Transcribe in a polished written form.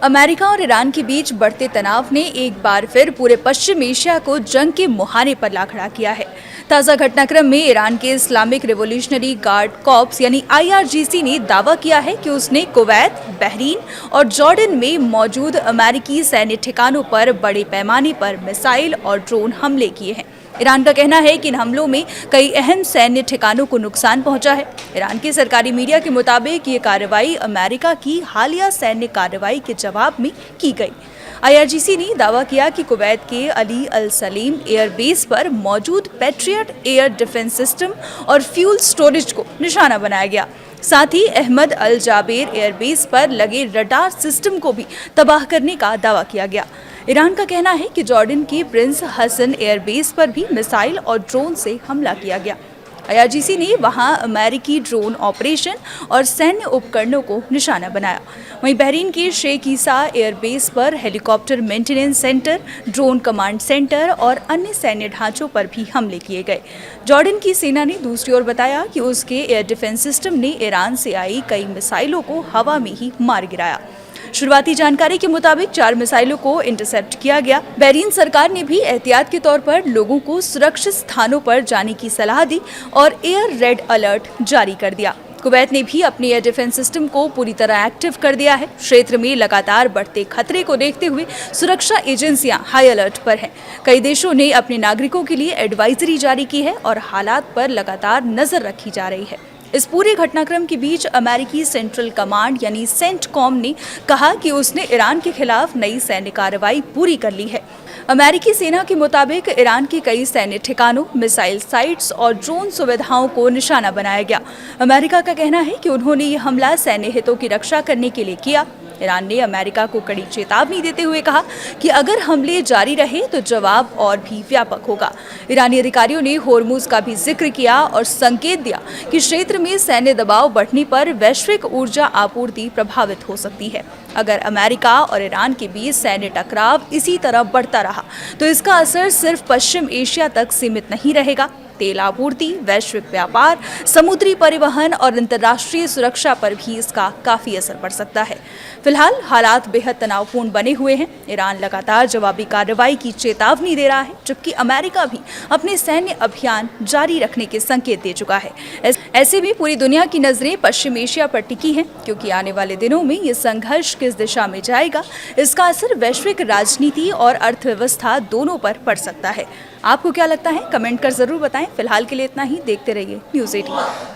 America और Iran के बीच बढ़ते तनाव ने एक बार फिर पूरे पश्चिम एशिया को जंग के मुहाने पर ला खड़ा किया है। ताज़ा घटनाक्रम में ईरान के इस्लामिक रिवोल्यूशनरी गार्ड कॉर्प्स यानी IRGC ने दावा किया है कि उसने कुवैत, बहरीन और जॉर्डन में मौजूद अमेरिकी सैन्य ठिकानों पर बड़े पैमाने पर मिसाइल और ड्रोन हमले किए हैं। ईरान का कहना है कि इन हमलों में कई अहम सैन्य ठिकानों को नुकसान पहुंचा है। ईरान की सरकारी मीडिया के मुताबिक ये कार्रवाई अमेरिका की हालिया सैन्य कार्रवाई के जवाब में की गई। IRGC ने दावा किया कि कुवैत के अली अल सलीम एयरबेस पर मौजूद पैट्रियट एयर डिफेंस सिस्टम और फ्यूल स्टोरेज को निशाना बनाया गया। साथ ही अहमद अल जाबेर एयरबेस पर लगे रडार सिस्टम को भी तबाह करने का दावा किया गया। ईरान का कहना है कि जॉर्डन के प्रिंस हसन एयरबेस पर भी मिसाइल और ड्रोन से हमला किया गया। IRGC ने वहां अमेरिकी ड्रोन ऑपरेशन और सैन्य उपकरणों को निशाना बनाया। वहीं बहरीन के शेख ईसा एयरबेस पर helicopter maintenance centre, drone command centre और अन्य सैन्य ढांचों पर भी हमले किए गए। जॉर्डन की सेना ने दूसरी ओर बताया कि उसके एयर डिफेंस सिस्टम ने ईरान से आई कई मिसाइलों को हवा में ही मार गिराया। शुरुआती जानकारी के मुताबिक 4 मिसाइलों को इंटरसेप्ट किया गया। बहरीन सरकार ने भी एहतियात के तौर पर लोगों को सुरक्षित स्थानों पर जाने की सलाह दी और एयर रेड अलर्ट जारी कर दिया। कुवैत ने भी अपने एयर डिफेंस सिस्टम को पूरी तरह एक्टिव कर दिया है। क्षेत्र में लगातार बढ़ते खतरे को देखते हुए सुरक्षा एजेंसियां हाई अलर्ट पर हैं। कई देशों ने अपने नागरिकों के लिए एडवाइजरी जारी की है और हालात पर लगातार नजर रखी जा रही है। इस पूरे घटनाक्रम के बीच अमेरिकी सेंट्रल कमांड यानी सेंटकॉम ने कहा कि उसने ईरान के खिलाफ नई सैन्य कार्रवाई पूरी कर ली है। अमेरिकी सेना के मुताबिक ईरान के कई सैन्य ठिकानों, मिसाइल साइट्स और ड्रोन सुविधाओं को निशाना बनाया गया। अमेरिका का कहना है कि उन्होंने ये हमला सैन्य हितों की रक्षा करने के लिए किया। ईरान ने अमेरिका को कड़ी चेतावनी देते हुए कहा कि अगर हमले जारी रहे तो जवाब और भी व्यापक होगा। ईरानी अधिकारियों ने होर्मुज का भी जिक्र किया और संकेत दिया कि क्षेत्र में सैन्य दबाव बढ़ने पर वैश्विक ऊर्जा आपूर्ति प्रभावित हो सकती है। अगर अमेरिका और ईरान के बीच सैन्य टकराव इसी तरह बढ़ता रहा तो इसका असर सिर्फ पश्चिम एशिया तक सीमित नहीं रहेगा। तेल आपूर्ति, वैश्विक व्यापार, समुद्री परिवहन और अंतर्राष्ट्रीय सुरक्षा पर भी इसका काफी असर पड़ सकता है। फिलहाल हालात बेहद तनावपूर्ण बने हुए हैं। ईरान लगातार जवाबी कार्रवाई की चेतावनी दे रहा है, जबकि अमेरिका भी अपने सैन्य अभियान जारी रखने के संकेत दे चुका है। ऐसे में पूरी दुनिया की नजरें पश्चिम एशिया पर टिकी हैं, क्योंकि आने वाले दिनों में ये संघर्ष किस दिशा में जाएगा, इसका असर वैश्विक राजनीति और अर्थव्यवस्था दोनों पर पड़ सकता है। आपको क्या लगता है? कमेंट कर जरूर बताएं। फिलहाल के लिए इतना ही। देखते रहिए न्यूज़ 18।